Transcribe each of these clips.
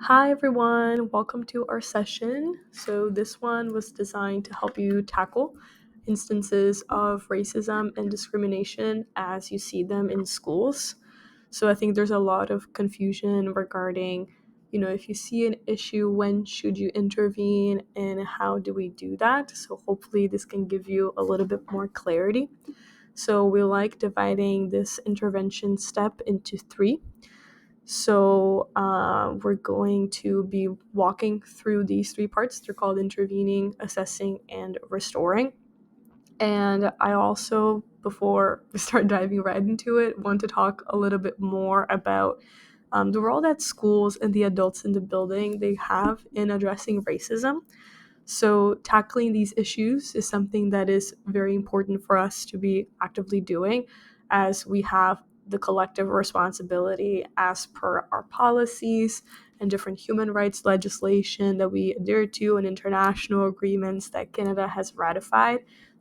Hi everyone, welcome to our session. So, this one was designed to help you tackle instances of racism and discrimination as you see them in schools. So, I think there's a lot of confusion regarding, if you see an issue, when should you intervene and how do we do that? So, hopefully, this can give you a little bit more clarity. So, we like dividing this intervention step into three. So we're going to be walking through these three parts. They're called intervening, assessing, and restoring. And I also, before we start diving right into it, want to talk a little bit more about the role that schools and the adults in the building they have in addressing racism. So tackling these issues is something that is very important for us to be actively doing as we have the collective responsibility as per our policies and different human rights legislation that we adhere to and international agreements that Canada has ratified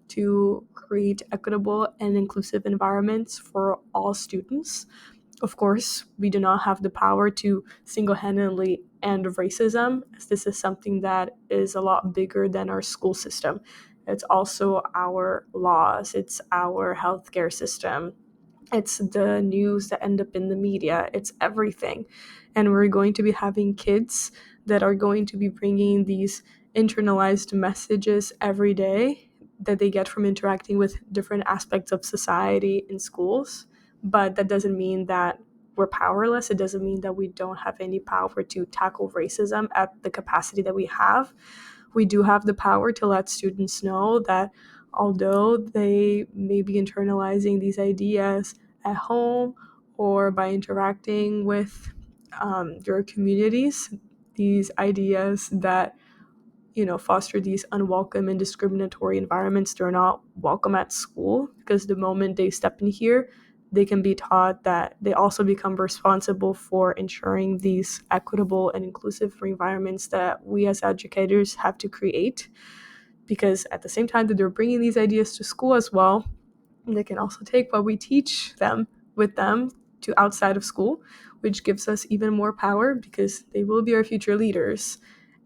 to create equitable and inclusive environments for all students. Of course, we do not have the power to single handedly end racism, as this is something that is a lot bigger than our school system. It's also our laws, it's our healthcare system, it's the news that end up in the media, it's everything. And we're going to be having kids that are going to be bringing these internalized messages every day that they get from interacting with different aspects of society in schools. But that doesn't mean that we're powerless. It doesn't mean that we don't have any power to tackle racism at the capacity that we have. We do have the power to let students know that although they may be internalizing these ideas at home or by interacting with their communities, these ideas that foster these unwelcome and discriminatory environments, they're not welcome at school, because the moment they step in here, they can be taught that they also become responsible for ensuring these equitable and inclusive environments that we as educators have to create. Because at the same time that they're bringing these ideas to school as well, they can also take what we teach them with them to outside of school, which gives us even more power because they will be our future leaders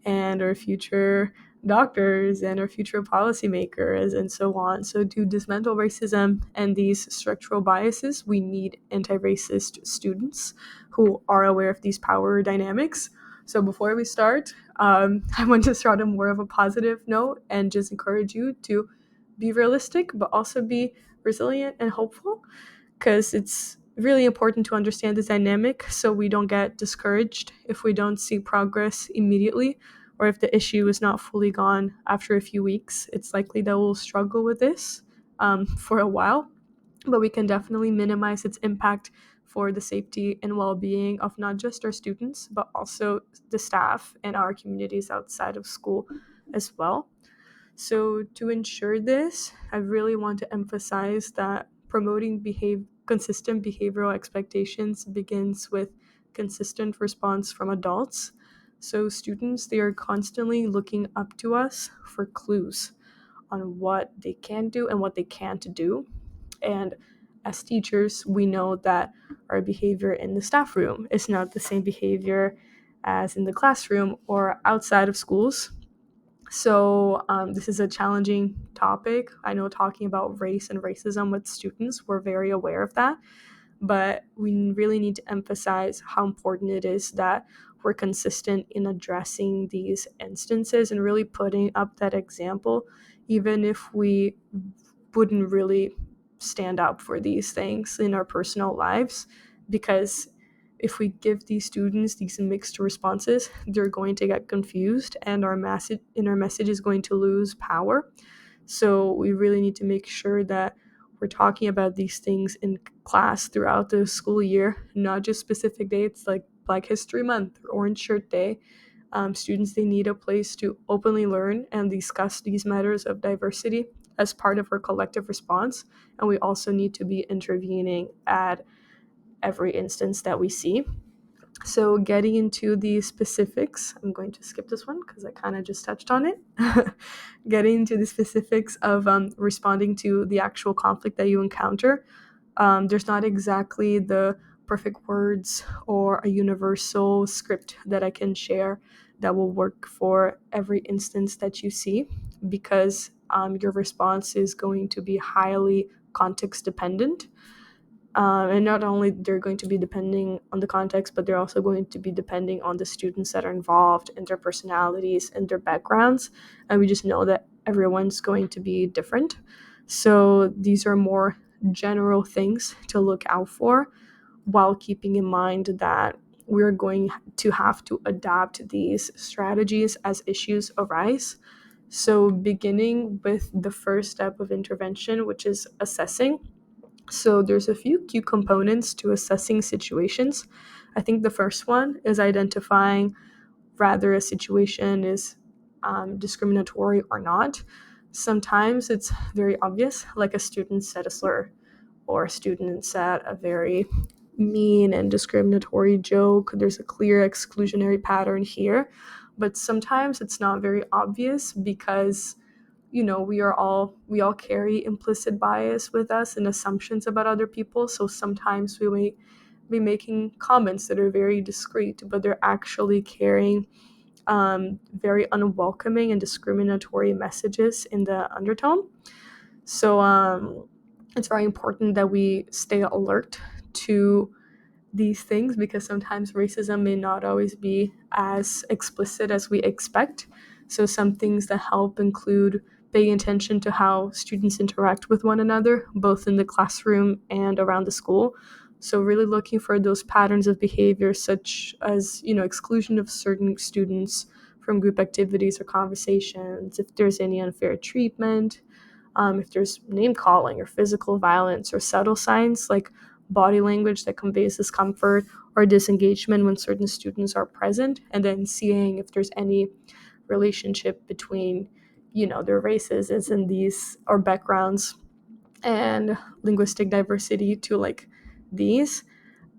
and our future doctors and our future policymakers and so on. So to dismantle racism and these structural biases, we need anti-racist students who are aware of these power dynamics. So before we start, I want to start on more of a positive note and just encourage you to be realistic, but also be resilient and hopeful, because it's really important to understand this dynamic so we don't get discouraged if we don't see progress immediately, or if the issue is not fully gone after a few weeks. It's likely that we'll struggle with this for a while, but we can definitely minimize its impact for the safety and well-being of not just our students, but also the staff and our communities outside of school as well. So, to ensure this, I really want to emphasize that promoting consistent behavioral expectations begins with consistent response from adults. So, students, they are constantly looking up to us for clues on what they can do and what they can't do. And as teachers, we know that our behavior in the staff room is not the same behavior as in the classroom or outside of schools. So, this is a challenging topic. I know talking about race and racism with students, we're very aware of that. But we really need to emphasize how important it is that we're consistent in addressing these instances and really putting up that example, even if we wouldn't really stand up for these things in our personal lives. Because if we give these students these mixed responses, they're going to get confused and our message is going to lose power. So we really need to make sure that we're talking about these things in class throughout the school year, not just specific dates like Black History Month or Orange Shirt Day. Students, they need a place to openly learn and discuss these matters of diversity as part of our collective response. And we also need to be intervening at every instance that we see. So, getting into the specifics, I'm going to skip this one because I kind of just touched on it. Getting into the specifics of responding to the actual conflict that you encounter, there's not exactly the perfect words or a universal script that I can share that will work for every instance that you see, because your response is going to be highly context dependent. And not only they're going to be depending on the context, but they're also going to be depending on the students that are involved and their personalities and their backgrounds. And we just know that everyone's going to be different. So these are more general things to look out for, while keeping in mind that we're going to have to adapt these strategies as issues arise. So beginning with the first step of intervention, which is assessing. So there's a few key components to assessing situations. I think the first one is identifying whether a situation is discriminatory or not. Sometimes it's very obvious, like a student said a slur, or a student said a very mean and discriminatory joke. There's a clear exclusionary pattern here. But sometimes it's not very obvious because we all carry implicit bias with us and assumptions about other people. So sometimes we may be making comments that are very discreet, but they're actually carrying very unwelcoming and discriminatory messages in the undertone. So it's very important that we stay alert to these things, because sometimes racism may not always be as explicit as we expect. So some things that help include paying attention to how students interact with one another, both in the classroom and around the school. So really looking for those patterns of behavior, such as, exclusion of certain students from group activities or conversations, if there's any unfair treatment, if there's name calling or physical violence, or subtle signs like body language that conveys discomfort or disengagement when certain students are present, and then seeing if there's any relationship between, their races as in these or backgrounds and linguistic diversity to like these.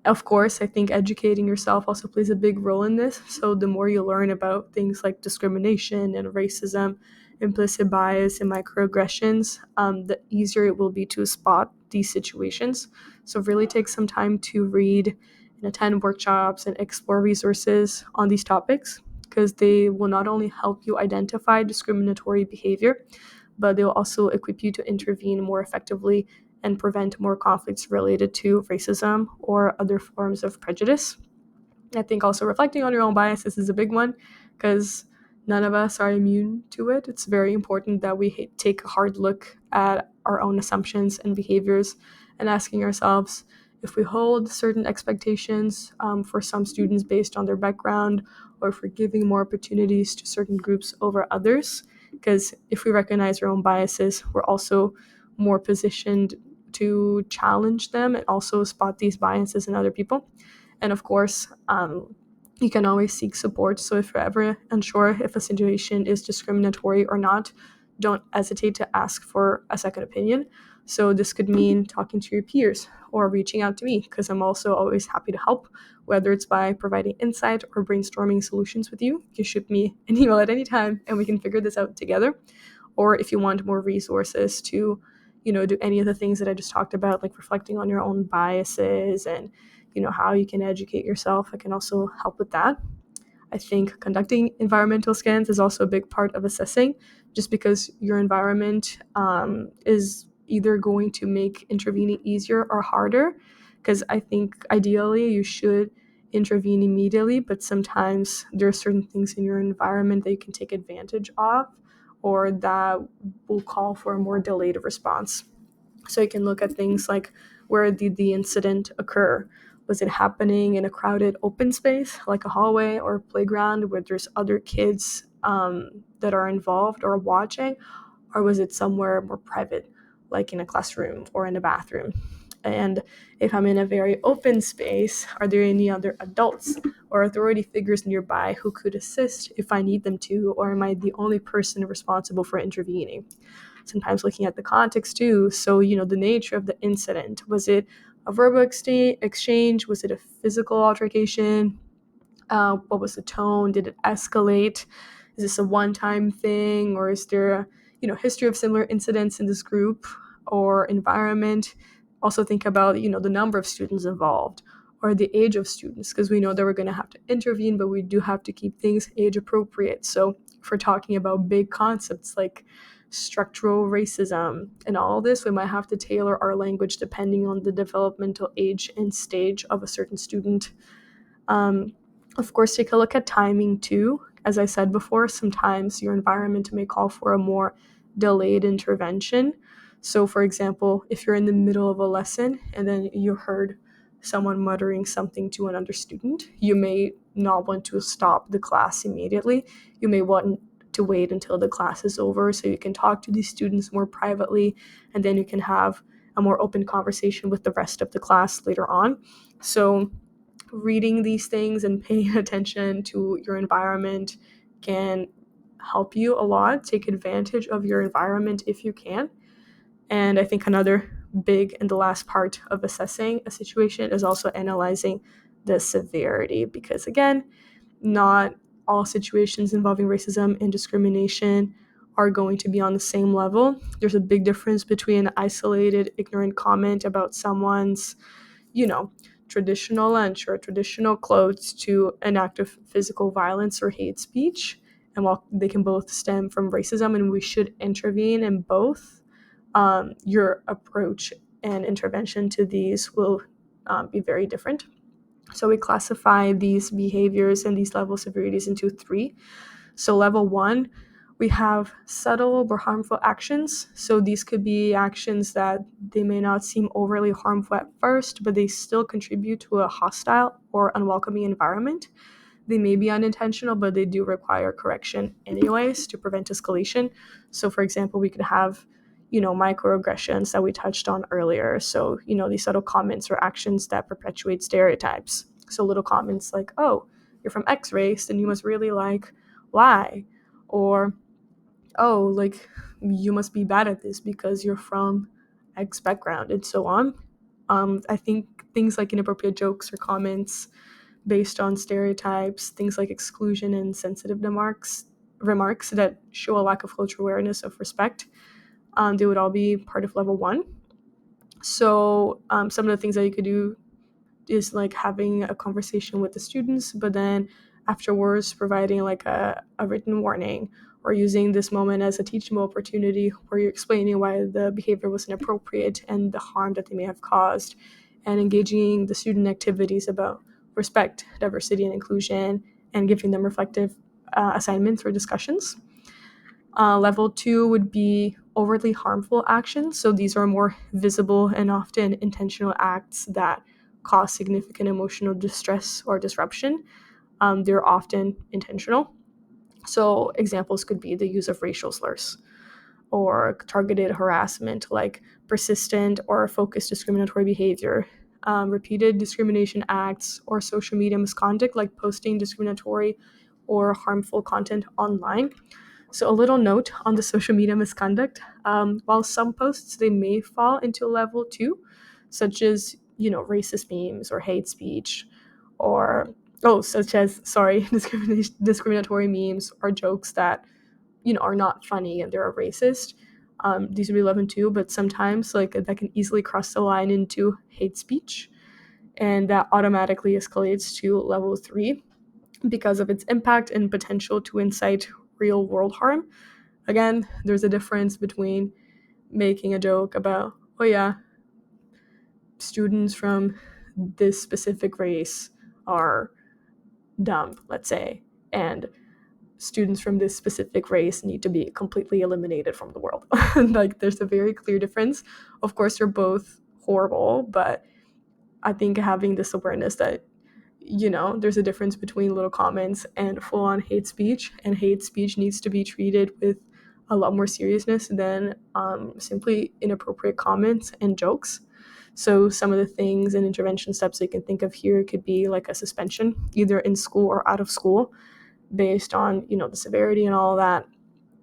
Of course, I think educating yourself also plays a big role in this. So the more you learn about things like discrimination and racism, implicit bias, and microaggressions, the easier it will be to spot these situations. So really take some time to read and attend workshops and explore resources on these topics, because they will not only help you identify discriminatory behavior, but they'll also equip you to intervene more effectively and prevent more conflicts related to racism or other forms of prejudice. I think also reflecting on your own biases is a big one, because none of us are immune to it. It's very important that we take a hard look at our own assumptions and behaviors, and asking ourselves if we hold certain expectations for some students based on their background, or if we're giving more opportunities to certain groups over others. Because if we recognize our own biases, we're also more positioned to challenge them and also spot these biases in other people. And of course, you can always seek support. So if you're ever unsure if a situation is discriminatory or not, don't hesitate to ask for a second opinion. So this could mean talking to your peers or reaching out to me, because I'm also always happy to help, whether it's by providing insight or brainstorming solutions with you. You can shoot me an email at any time and we can figure this out together. Or if you want more resources to, do any of the things that I just talked about, like reflecting on your own biases and, how you can educate yourself, I can also help with that. I think conducting environmental scans is also a big part of assessing, just because your environment is either going to make intervening easier or harder. Because I think ideally you should intervene immediately, but sometimes there are certain things in your environment that you can take advantage of, or that will call for a more delayed response. So you can look at things like, where did the incident occur? Was it happening in a crowded open space like a hallway or a playground where there's other kids that are involved or watching? Or was it somewhere more private, like in a classroom or in a bathroom? And if I'm in a very open space, are there any other adults or authority figures nearby who could assist if I need them to? Or am I the only person responsible for intervening? Sometimes looking at the context too. So, the nature of the incident. Was it a verbal exchange? Was it a physical altercation? What was the tone? Did it escalate? Is this a one-time thing, or is there a history of similar incidents in this group or environment? Also think about the number of students involved, or the age of students, because we know that we're going to have to intervene, but we do have to keep things age appropriate. So if we're talking about big concepts like structural racism and all this, we might have to tailor our language depending on the developmental age and stage of a certain student. Of course, take a look at timing too. As I said before, sometimes your environment may call for a more delayed intervention. So, for example, if you're in the middle of a lesson and then you heard someone muttering something to another student, you may not want to stop the class immediately. You may want to wait until the class is over so you can talk to these students more privately, and then you can have a more open conversation with the rest of the class later on. So, reading these things and paying attention to your environment can help you a lot. Take advantage of your environment if you can. And I think another big and the last part of assessing a situation is also analyzing the severity, because again, not all situations involving racism and discrimination are going to be on the same level. There's a big difference between an isolated, ignorant comment about someone's, you know, traditional lunch or traditional clothes to an act of physical violence or hate speech. And while they can both stem from racism and we should intervene in both, your approach and intervention to these will be very different. So we classify these behaviors and these level severities into three. So level one, we have subtle or harmful actions. So these could be actions that they may not seem overly harmful at first, but they still contribute to a hostile or unwelcoming environment. They may be unintentional, but they do require correction anyways to prevent escalation. So for example, we could have, microaggressions that we touched on earlier. So, these subtle comments or actions that perpetuate stereotypes. So little comments like, oh, you're from X race, then you must really like Y. Or, oh, like, you must be bad at this because you're from X background, and so on. I think things like inappropriate jokes or comments based on stereotypes, things like exclusion and sensitive remarks that show a lack of cultural awareness of respect, they would all be part of level one. So some of the things that you could do is like having a conversation with the students, but then afterwards providing like a written warning, or using this moment as a teachable opportunity where you're explaining why the behavior was inappropriate and the harm that they may have caused, and engaging the student activities about respect, diversity, and inclusion, and giving them reflective assignments or discussions. Level two would be overtly harmful actions. So these are more visible and often intentional acts that cause significant emotional distress or disruption. They're often intentional. So examples could be the use of racial slurs or targeted harassment, like persistent or focused discriminatory behavior, repeated discrimination acts, or social media misconduct, like posting discriminatory or harmful content online. So a little note on the social media misconduct. While some posts, they may fall into level two, such as, racist memes or hate speech, or, discriminatory memes or jokes that, are not funny and they're racist. These would be level two, but sometimes like that can easily cross the line into hate speech, and that automatically escalates to level three because of its impact and potential to incite real world harm. Again, there's a difference between making a joke about, oh yeah, students from this specific race are dumb, let's say, and students from this specific race need to be completely eliminated from the world. Like, there's a very clear difference. Of course, they're both horrible, but I think having this awareness that, there's a difference between little comments and full-on hate speech, and hate speech needs to be treated with a lot more seriousness than simply inappropriate comments and jokes. So some of the things and intervention steps you can think of here could be like a suspension, either in school or out of school, based on, the severity and all that,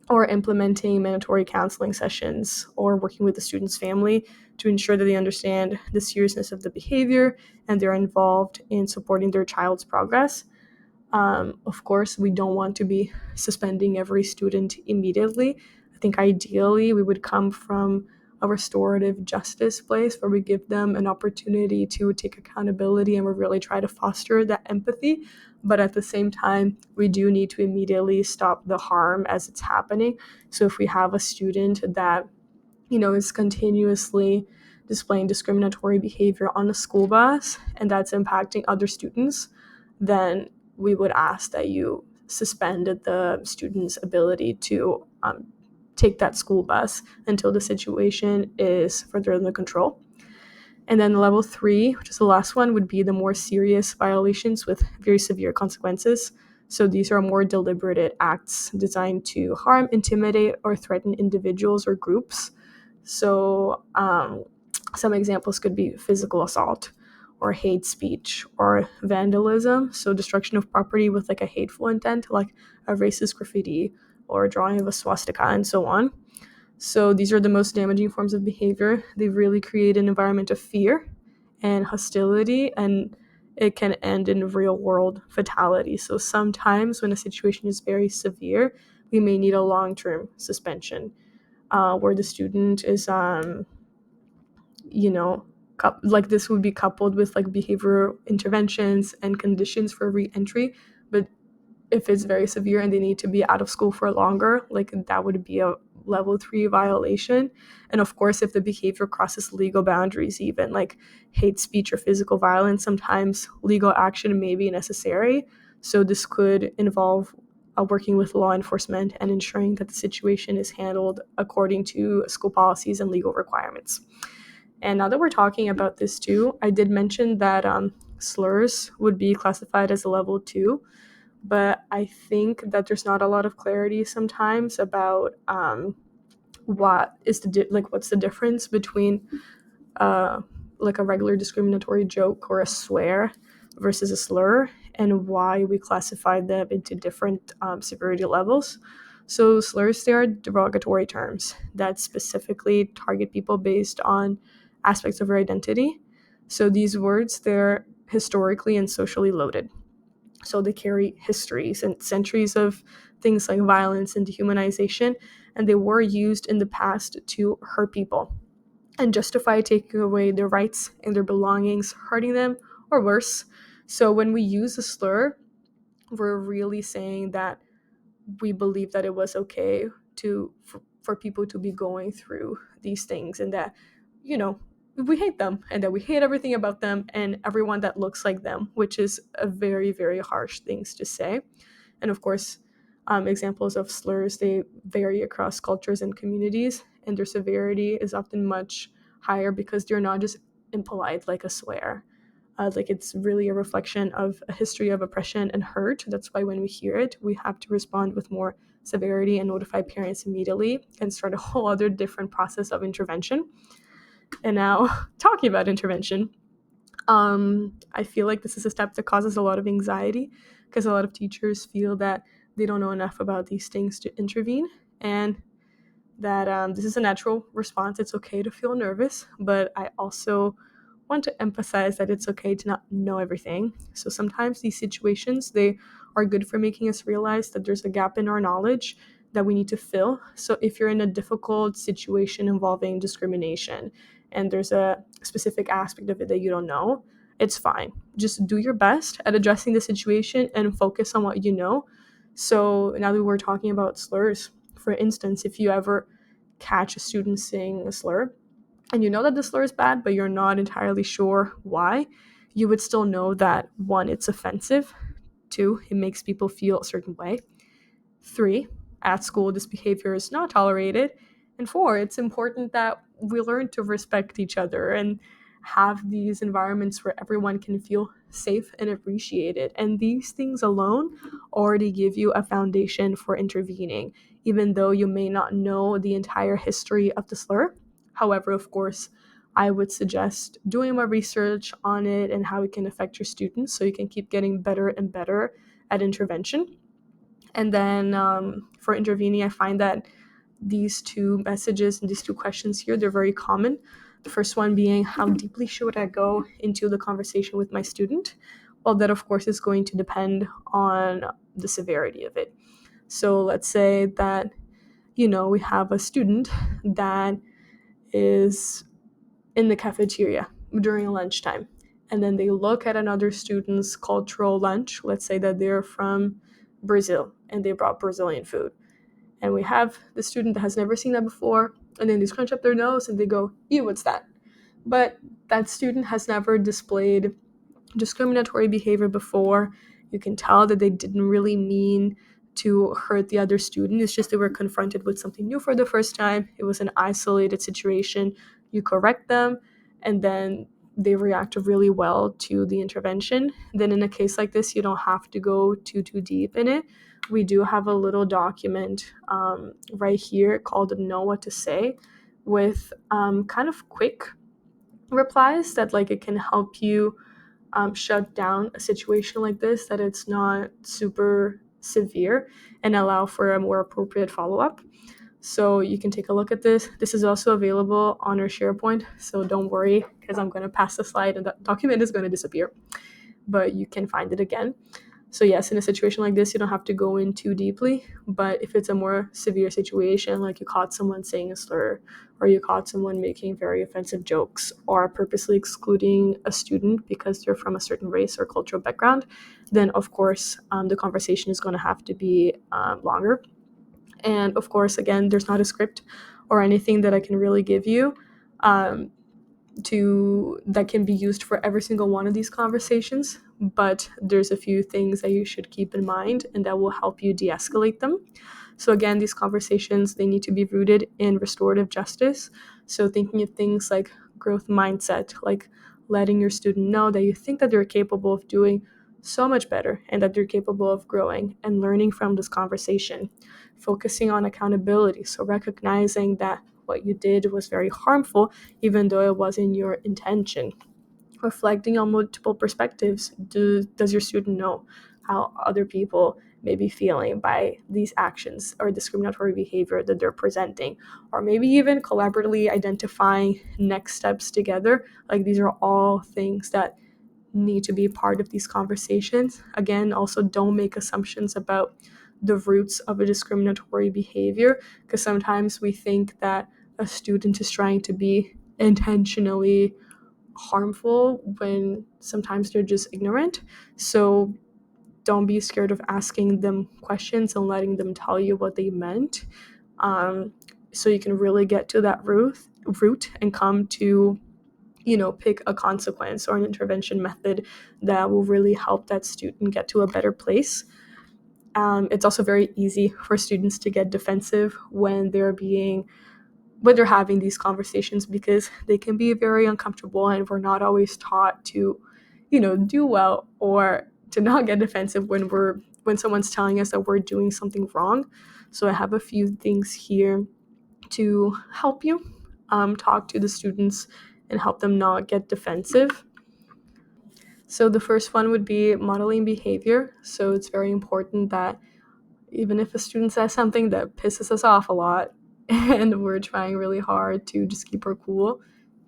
or implementing mandatory counseling sessions, or working with the student's family to ensure that they understand the seriousness of the behavior and they're involved in supporting their child's progress. Of course, we don't want to be suspending every student immediately. I think ideally we would come from a restorative justice place where we give them an opportunity to take accountability and we really try to foster that empathy. But at the same time, we do need to immediately stop the harm as it's happening. So if we have a student that, is continuously displaying discriminatory behavior on a school bus and that's impacting other students, then we would ask that you suspended the student's ability to take that school bus until the situation is further under control. And then level 3, which is the last one, would be the more serious violations with very severe consequences. So these are more deliberate acts designed to harm, intimidate, or threaten individuals or groups. So some examples could be physical assault or hate speech or vandalism. So destruction of property with like a hateful intent, like a racist graffiti or drawing of a swastika and so on. So these are the most damaging forms of behavior. They really create an environment of fear and hostility, and it can end in real world fatality. So sometimes when a situation is very severe, we may need a long-term suspension where the student is, like this would be coupled with like behavioral interventions and conditions for re-entry. But if it's very severe and they need to be out of school for longer, like that would be a level 3 violation. And of course, if the behavior crosses legal boundaries, even like hate speech or physical violence, sometimes legal action may be necessary. So this could involve working with law enforcement and ensuring that the situation is handled according to school policies and legal requirements. And now that we're talking about this too, I did mention that slurs would be classified as a level 2, but I think that there's not a lot of clarity sometimes about what's the difference between like a regular discriminatory joke or a swear versus a slur, and why we classify them into different severity levels. So slurs, they are derogatory terms that specifically target people based on aspects of their identity. So these words, they're historically and socially loaded. So they carry histories and centuries of things like violence and dehumanization, and they were used in the past to hurt people and justify taking away their rights and their belongings, hurting them, or worse. So when we use a slur, we're really saying that we believe that it was okay for people to be going through these things, and that, we hate them and that we hate everything about them and everyone that looks like them, which is a very, very harsh things to say. And of course, examples of slurs, they vary across cultures and communities, and their severity is often much higher because they're not just impolite like a swear. Like it's really a reflection of a history of oppression and hurt. That's why when we hear it, we have to respond with more severity and notify parents immediately and start a whole other different process of intervention. And now, talking about intervention, I feel like this is a step that causes a lot of anxiety because a lot of teachers feel that they don't know enough about these things to intervene, and that this is a natural response. It's okay to feel nervous, but I also want to emphasize that it's okay to not know everything. So sometimes these situations, they are good for making us realize that there's a gap in our knowledge that we need to fill. So if you're in a difficult situation involving discrimination and there's a specific aspect of it that you don't know, it's fine. Just do your best at addressing the situation and focus on what you know. So now that we're talking about slurs, for instance, if you ever catch a student saying a slur and you know that the slur is bad, but you're not entirely sure why, you would still know that 1, it's offensive, 2, it makes people feel a certain way, 3, at school this behavior is not tolerated, and 4, it's important that we learn to respect each other and have these environments where everyone can feel safe and appreciated. And these things alone already give you a foundation for intervening, even though you may not know the entire history of the slur. However, of course, I would suggest doing more research on it and how it can affect your students so you can keep getting better and better at intervention. And then for intervening, I find that these 2 messages and these 2 questions here, they're very common. The first one being, how deeply should I go into the conversation with my student? Well, that of course is going to depend on the severity of it. So let's say that, we have a student that is in the cafeteria during lunchtime, and then they look at another student's cultural lunch. Let's say that they're from Brazil and they brought Brazilian food, and we have the student that has never seen that before, and then they scrunch up their nose and they go, ew, what's that? But that student has never displayed discriminatory behavior before. You can tell that they didn't really mean to hurt the other student. It's just they were confronted with something new for the first time. It was an isolated situation. You correct them, and then they react really well to the intervention. Then in a case like this, you don't have to go too deep in it. We do have a little document right here called Know What to Say, with kind of quick replies that like it can help you shut down a situation like this, that it's not super severe, and allow for a more appropriate follow-up. So you can take a look at this. This is also available on our SharePoint, so don't worry, because I'm going to pass the slide and the document is going to disappear, but you can find it again. So yes, in a situation like this, you don't have to go in too deeply, but if it's a more severe situation, like you caught someone saying a slur, or you caught someone making very offensive jokes, or purposely excluding a student because they're from a certain race or cultural background, then of course the conversation is going to have to be longer. And of course, again, there's not a script or anything that I can really give you um, that can be used for every single one of these conversations, but there's a few things that you should keep in mind and that will help you de-escalate them. So again, these conversations, they need to be rooted in restorative justice. So thinking of things like growth mindset, like letting your student know that you think that they're capable of doing so much better and that they're capable of growing and learning from this conversation. Focusing on accountability, so recognizing that what you did was very harmful, even though it wasn't your intention. Reflecting on multiple perspectives. Does your student know how other people may be feeling by these actions or discriminatory behavior that they're presenting? Or maybe even collaboratively identifying next steps together. Like these are all things that need to be part of these conversations. Again, also don't make assumptions about the roots of a discriminatory behavior, because sometimes we think that a student is trying to be intentionally harmful when sometimes they're just ignorant. So don't be scared of asking them questions and letting them tell you what they meant, so you can really get to that root and come to pick a consequence or an intervention method that will really help that student get to a better place. It's also very easy for students to get defensive when they're having these conversations, because they can be very uncomfortable and we're not always taught to do well, or to not get defensive when someone's telling us that we're doing something wrong. So I have a few things here to help you talk to the students and help them not get defensive. So the first one would be modeling behavior. So it's very important that even if a student says something that pisses us off a lot and we're trying really hard to just keep our cool,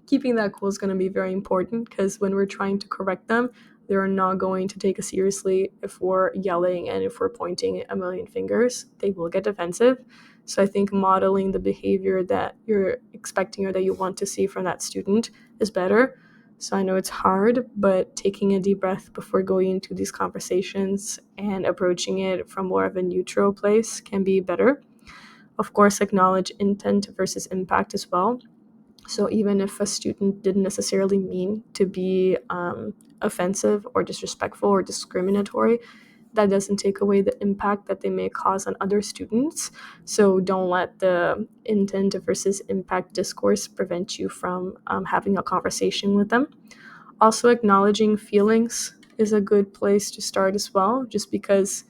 keeping that cool is going to be very important, because when we're trying to correct them, they're not going to take us seriously if we're yelling and if we're pointing a million fingers. They will get defensive. So I think modeling the behavior that you're expecting or that you want to see from that student is better. So I know it's hard, but taking a deep breath before going into these conversations and approaching it from more of a neutral place can be better. Of course, acknowledge intent versus impact as well. So even if a student didn't necessarily mean to be offensive or disrespectful or discriminatory, that doesn't take away the impact that they may cause on other students. So don't let the intent versus impact discourse prevent you from having a conversation with them. Also, acknowledging feelings is a good place to start as well, just because,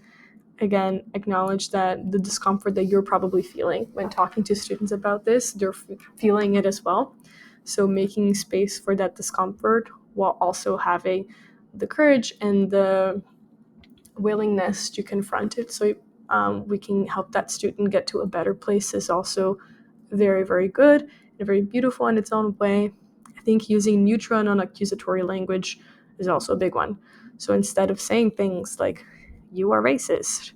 again, acknowledge that the discomfort that you're probably feeling when talking to students about this, they're feeling it as well. So making space for that discomfort while also having the courage and the willingness to confront it, so we can help that student get to a better place, is also very, very good and very beautiful in its own way. I think using neutral and non-accusatory language is also a big one. So instead of saying things like, you are racist,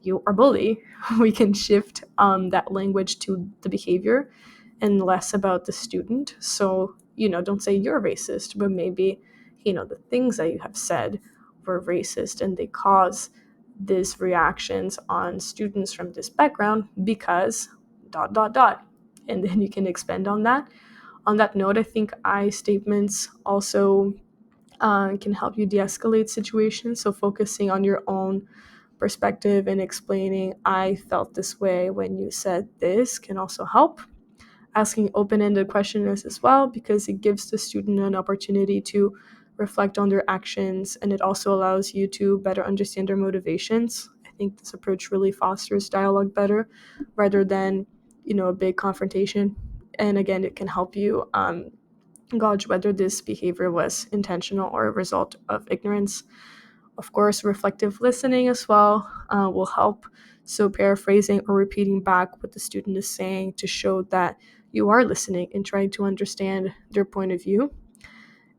you are bully, we can shift that language to the behavior and less about the student. So, don't say you're racist, but maybe, the things that you have said were racist and they cause these reactions on students from this background because dot dot dot. And then you can expand on that. On that note, I think I statements also can help you de-escalate situations. So focusing on your own perspective and explaining I felt this way when you said this can also help. Asking open-ended questions as well, because it gives the student an opportunity to reflect on their actions, and it also allows you to better understand their motivations. I think this approach really fosters dialogue better rather than a big confrontation. And again, it can help you gauge whether this behavior was intentional or a result of ignorance. Of course, reflective listening as well will help. So, paraphrasing or repeating back what the student is saying to show that you are listening and trying to understand their point of view.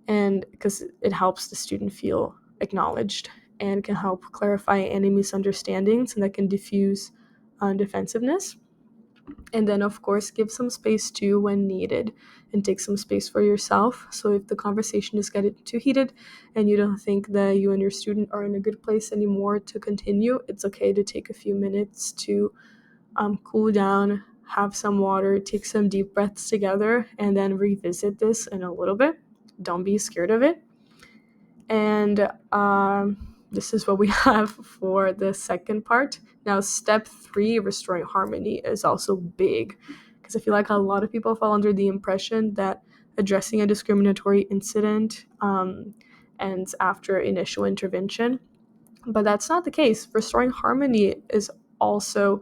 And because it helps the student feel acknowledged and can help clarify any misunderstandings, and that can diffuse defensiveness. And then, of course, give some space too when needed and take some space for yourself. So if the conversation is getting too heated and you don't think that you and your student are in a good place anymore to continue, it's okay to take a few minutes to cool down, have some water, take some deep breaths together, and then revisit this in a little bit. Don't be scared of it. And this is what we have for the second part. Now, step 3, restoring harmony, is also big because I feel like a lot of people fall under the impression that addressing a discriminatory incident ends after initial intervention. But that's not the case. Restoring harmony is also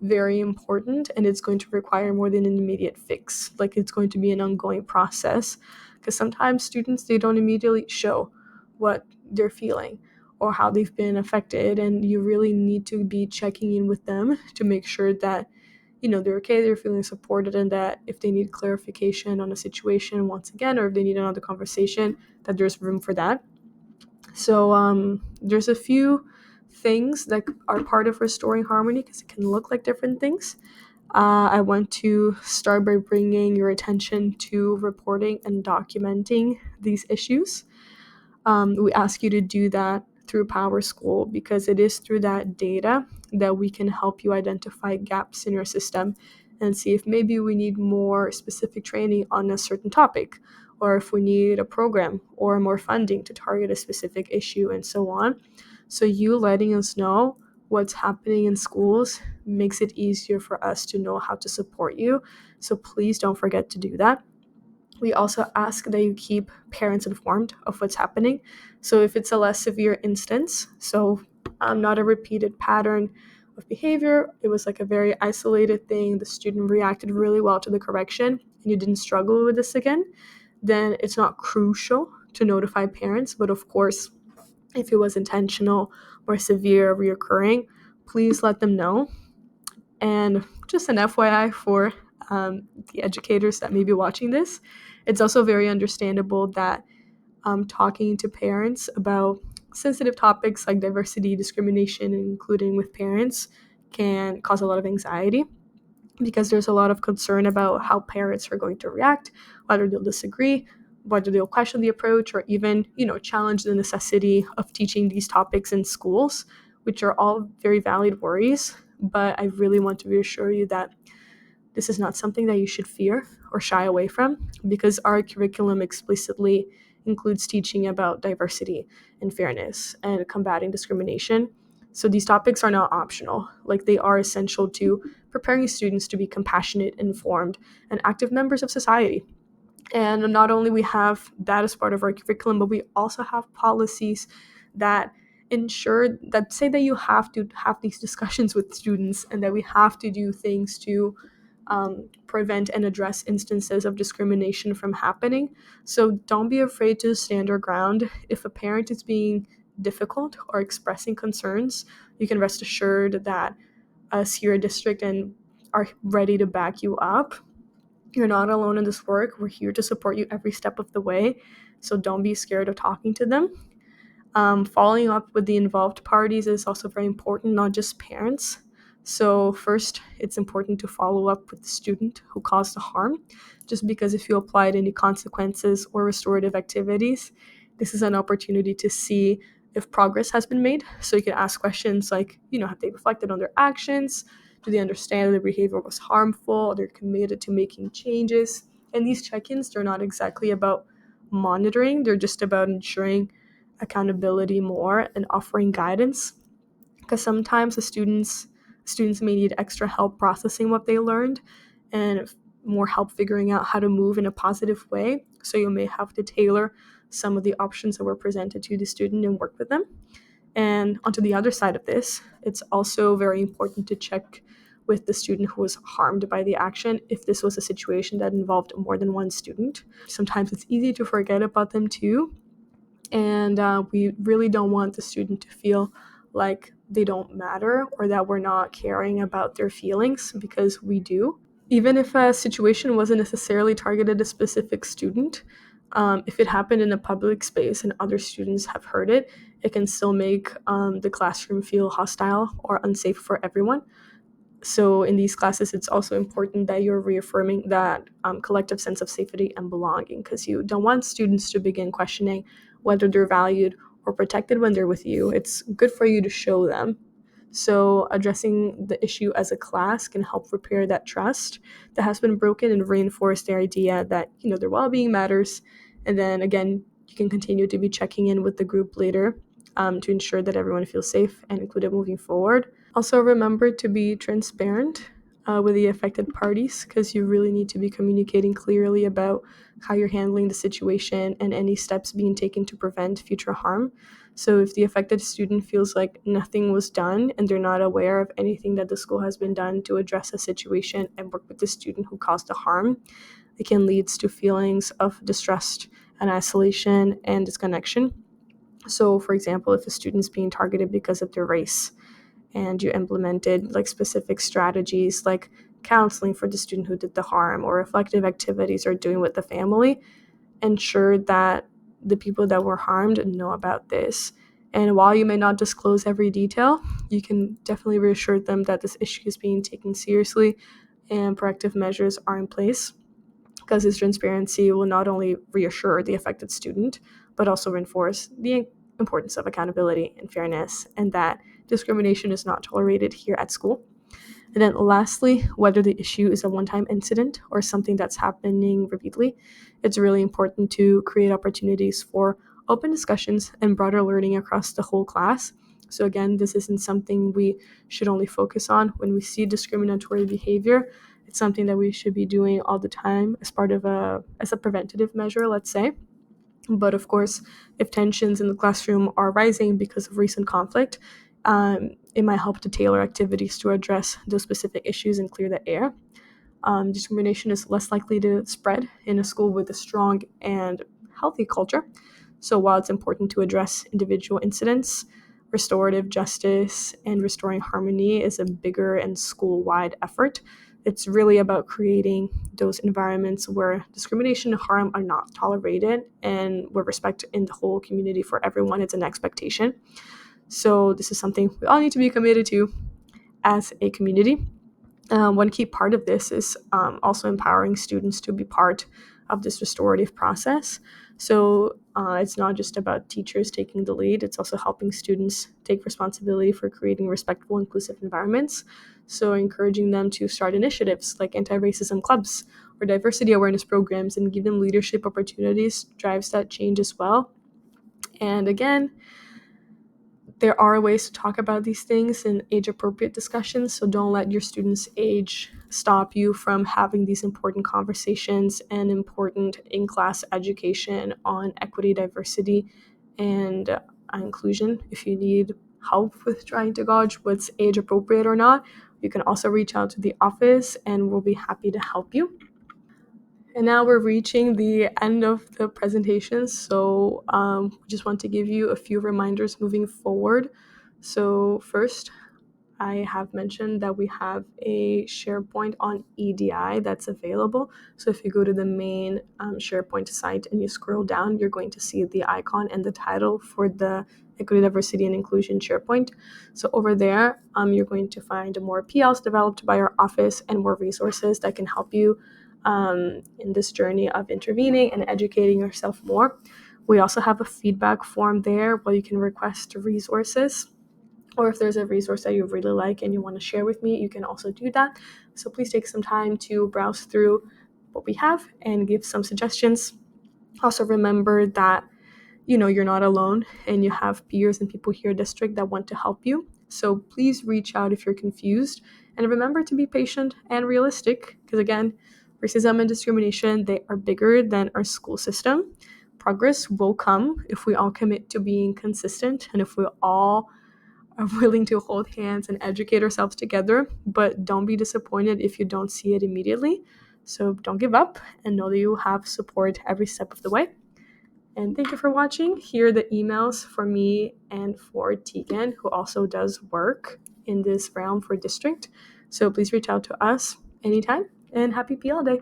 very important, and it's going to require more than an immediate fix. Like, it's going to be an ongoing process, because sometimes students, they don't immediately show what they're feeling or how they've been affected, and you really need to be checking in with them to make sure that they're okay, they're feeling supported, and that if they need clarification on a situation once again, or if they need another conversation, that there's room for that. So there's a few things that are part of restoring harmony, because it can look like different things. I want to start by bringing your attention to reporting and documenting these issues. We ask you to do that through PowerSchool, because it is through that data that we can help you identify gaps in your system and see if maybe we need more specific training on a certain topic, or if we need a program or more funding to target a specific issue, and so on. So you letting us know what's happening in schools makes it easier for us to know how to support you. So please don't forget to do that. We also ask that you keep parents informed of what's happening. So if it's a less severe instance, so not a repeated pattern of behavior, it was like a very isolated thing, the student reacted really well to the correction, and you didn't struggle with this again, then it's not crucial to notify parents. But of course, if it was intentional or severe, reoccurring, please let them know. And just an FYI for the educators that may be watching this, it's also very understandable that talking to parents about sensitive topics like diversity, discrimination, including with parents, can cause a lot of anxiety, because there's a lot of concern about how parents are going to react, whether they'll disagree, whether they'll question the approach, or even, challenge the necessity of teaching these topics in schools, which are all very valid worries. But I really want to reassure you that this is not something that you should fear or shy away from, because our curriculum explicitly includes teaching about diversity and fairness and combating discrimination. So these topics are not optional, like they are essential to preparing students to be compassionate, informed, and active members of society. And not only we have that as part of our curriculum, but we also have policies that ensure that say that you have to have these discussions with students, and that we have to do things to prevent and address instances of discrimination from happening. So don't be afraid to stand your ground. If a parent is being difficult or expressing concerns, you can rest assured that us here at district and are ready to back you up. You're not alone in this work. We're here to support you every step of the way. So don't be scared of talking to them. Following up with the involved parties is also very important, not just parents. So first, it's important to follow up with the student who caused the harm, just because if you applied any consequences or restorative activities, this is an opportunity to see if progress has been made. So you can ask questions like, have they reflected on their actions? Do they understand that their behavior was harmful? Are they committed to making changes? And these check-ins, they're not exactly about monitoring, they're just about ensuring accountability more and offering guidance, because sometimes the students may need extra help processing what they learned and more help figuring out how to move in a positive way. So you may have to tailor some of the options that were presented to the student and work with them. And onto the other side of this, it's also very important to check with the student who was harmed by the action if this was a situation that involved more than one student. Sometimes it's easy to forget about them too, and we really don't want the student to feel like they don't matter or that we're not caring about their feelings, because we do. Even if a situation wasn't necessarily targeted at a specific student, if it happened in a public space and other students have heard it, it can still make the classroom feel hostile or unsafe for everyone. So in these classes, it's also important that you're reaffirming that collective sense of safety and belonging, because you don't want students to begin questioning whether they're valued or protected when they're with you. It's good for you to show them. So addressing the issue as a class can help repair that trust that has been broken and reinforce their idea that their well-being matters. And then again, you can continue to be checking in with the group later to ensure that everyone feels safe and included moving forward. Also, remember to be transparent with the affected parties, because you really need to be communicating clearly about how you're handling the situation and any steps being taken to prevent future harm. So, if the affected student feels like nothing was done and they're not aware of anything that the school has been done to address a situation and work with the student who caused the harm, it can lead to feelings of distrust and isolation and disconnection. So, for example, if a student's being targeted because of their race, and you implemented like specific strategies like counseling for the student who did the harm or reflective activities or doing with the family, ensure that the people that were harmed know about this. And while you may not disclose every detail, you can definitely reassure them that this issue is being taken seriously and proactive measures are in place, because this transparency will not only reassure the affected student, but also reinforce the importance of accountability and fairness, and that discrimination is not tolerated here at school. And then lastly, whether the issue is a one-time incident or something that's happening repeatedly, it's really important to create opportunities for open discussions and broader learning across the whole class. So again, this isn't something we should only focus on when we see discriminatory behavior. It's something that we should be doing all the time as part of as a preventative measure, let's say. But of course, if tensions in the classroom are rising because of recent conflict, it might help to tailor activities to address those specific issues and clear the air. Discrimination is less likely to spread in a school with a strong and healthy culture. So while it's important to address individual incidents, restorative justice and restoring harmony is a bigger and school-wide effort. It's really about creating those environments where discrimination and harm are not tolerated, and where respect in the whole community for everyone is an expectation. So this is something we all need to be committed to as a community. One key part of this is also empowering students to be part of this restorative process. So it's not just about teachers taking the lead, it's also helping students take responsibility for creating respectful, inclusive environments. So encouraging them to start initiatives like anti-racism clubs or diversity awareness programs and give them leadership opportunities drives that change as well. And again, there are ways to talk about these things in age-appropriate discussions, so don't let your students' age stop you from having these important conversations and important in-class education on equity, diversity, and inclusion. If you need help with trying to gauge what's age-appropriate or not, you can also reach out to the office and we'll be happy to help you. And now we're reaching the end of the presentation, so just want to give you a few reminders moving forward. So first, I have mentioned that we have a SharePoint on EDI that's available. So if you go to the main SharePoint site and you scroll down, you're going to see the icon and the title for the Equity, Diversity, and Inclusion SharePoint. So over there, you're going to find more PLs developed by our office and more resources that can help you in this journey of intervening and educating yourself more. We also have a feedback form there where you can request resources, or if there's a resource that you really like and you want to share with me, you can also do that. So please take some time to browse through what we have and give some suggestions. Also remember that you're not alone and you have peers and people here in district that want to help you. So please reach out if you're confused, and remember to be patient and realistic, because again, racism and discrimination, they are bigger than our school system. Progress will come if we all commit to being consistent and if we all are willing to hold hands and educate ourselves together. But don't be disappointed if you don't see it immediately. So don't give up and know that you have support every step of the way. And thank you for watching. Here are the emails for me and for Tegan, who also does work in this realm for district. So please reach out to us anytime, and happy PL Day.